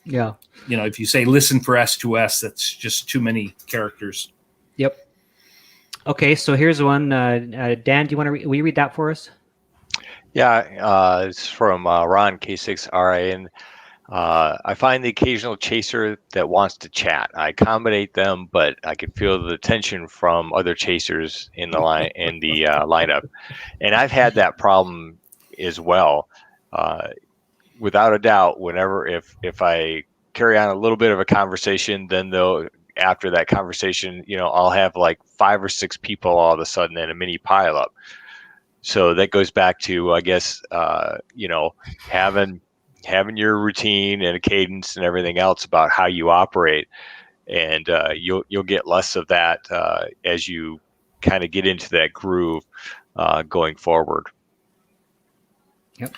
Yeah. If you say listen for S2S, that's just too many characters. Yep. Okay, so here's one. Dan, do you want to will you read that for us? Yeah, it's from Ron K6RA, and I find the occasional chaser that wants to chat. I accommodate them, but I can feel the tension from other chasers in the lineup, and I've had that problem as well. Without a doubt, if I carry on a little bit of a conversation, then after that conversation, I'll have like 5 or 6 people all of a sudden in a mini pileup. So that goes back to, I guess, having your routine and a cadence and everything else about how you operate, and you'll get less of that as you kind of get into that groove going forward. Yep.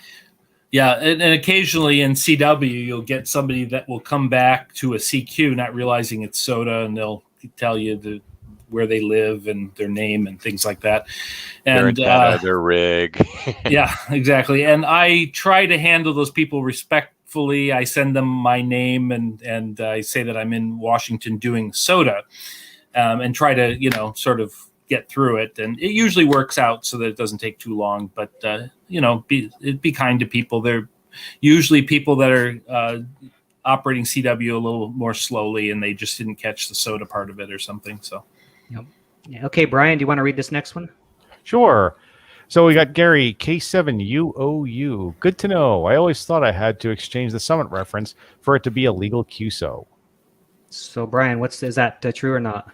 Yeah, and occasionally in CW, you'll get somebody that will come back to a CQ, not realizing it's SOTA, and they'll tell you where they live and their name and things like that. Their And antenna, their rig. yeah, exactly. And I try to handle those people respectfully. I send them my name and I say that I'm in Washington doing SOTA, and try to sort of get through it, and it usually works out so that it doesn't take too long. But be kind to people. They're usually people that are operating CW a little more slowly, and they just didn't catch the SOTA part of it or something. So, Yep. Yeah. Okay, Brian, do you want to read this next one? Sure. So we got Gary K7UOU. Good to know. I always thought I had to exchange the summit reference for it to be a legal QSO. So, Brian, is that true or not?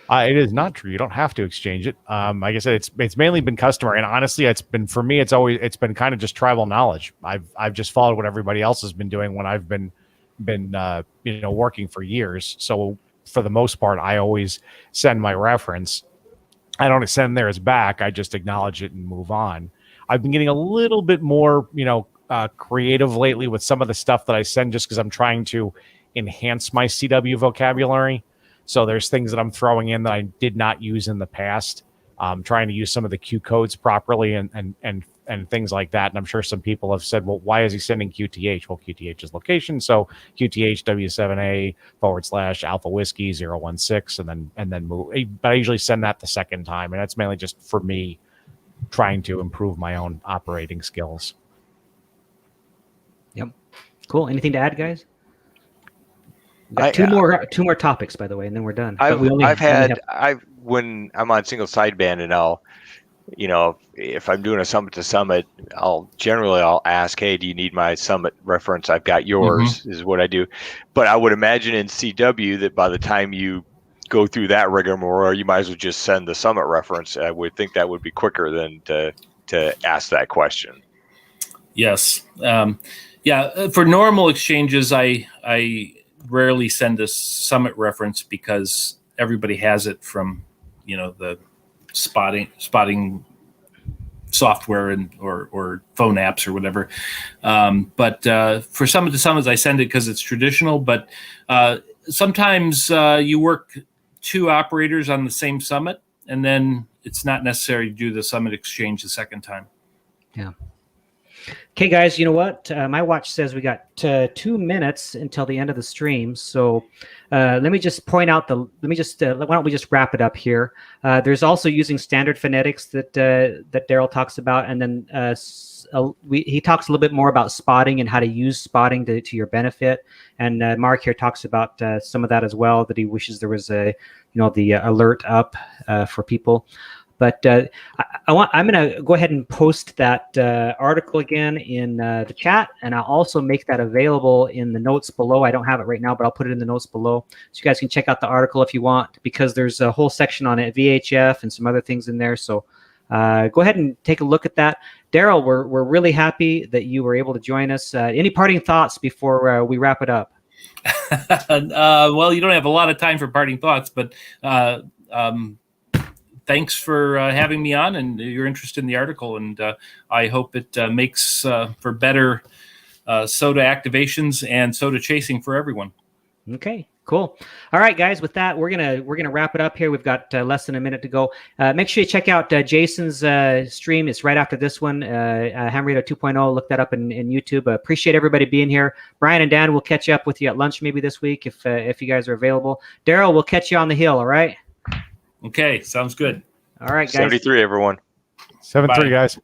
It is not true. You don't have to exchange it. Like I said, it's mainly been customary, and honestly, it's been for me. It's been kind of just tribal knowledge. I've just followed what everybody else has been doing when I've been working for years. So for the most part, I always send my reference. I don't send theirs back. I just acknowledge it and move on. I've been getting a little bit more creative lately with some of the stuff that I send, just because I'm trying to enhance my CW vocabulary. So there's things that I'm throwing in that I did not use in the past. Trying to use some of the Q codes properly and things like that. And I'm sure some people have said, well, why is he sending QTH? Well, QTH is location. So QTH W7A / Alpha Whiskey 016 and then move. But I usually send that the second time. And that's mainly just for me trying to improve my own operating skills. Yep. Cool. Anything to add, guys? Got two more topics, by the way, and then we're done. When I'm on single sideband, and if I'm doing a summit to summit, I'll ask, hey, do you need my summit reference? I've got yours, is what I do. But I would imagine in CW that by the time you go through that rigmarole, you might as well just send the summit reference. I would think that would be quicker than to ask that question. Yes. For normal exchanges, I rarely send a summit reference because everybody has it from the spotting software or phone apps or whatever. But for summit to summits, I send it because it's traditional. But sometimes you work two operators on the same summit, and then it's not necessary to do the summit exchange the second time. Yeah. Okay, guys, you know what? My watch says we got 2 minutes until the end of the stream. So let me just point out why don't we just wrap it up here? There's also using standard phonetics that Darryl talks about. And then he talks a little bit more about spotting and how to use spotting to your benefit. And Mark here talks about some of that as well, that he wishes there was the alert up for people. But I'm going to go ahead and post that article again in the chat, and I'll also make that available in the notes below. I don't have it right now, but I'll put it in the notes below, so you guys can check out the article if you want, because there's a whole section on it, VHF and some other things in there. So go ahead and take a look at that. Darryl, we're really happy that you were able to join us. Any parting thoughts before we wrap it up? Well, you don't have a lot of time for parting thoughts, but thanks for having me on and your interest in the article. And I hope it makes for better SOTA activations and SOTA chasing for everyone. Okay, cool. All right, guys, with that, we're gonna wrap it up here. We've got less than a minute to go. Make sure you check out Jason's stream. It's right after this one, Ham Radio 2.0. Look that up in YouTube. Appreciate everybody being here. Brian and Dan, we'll catch up with you at lunch maybe this week if you guys are available. Darryl, we'll catch you on the hill, all right? Okay, sounds good. All right, guys. 73, everyone. 7-3, guys.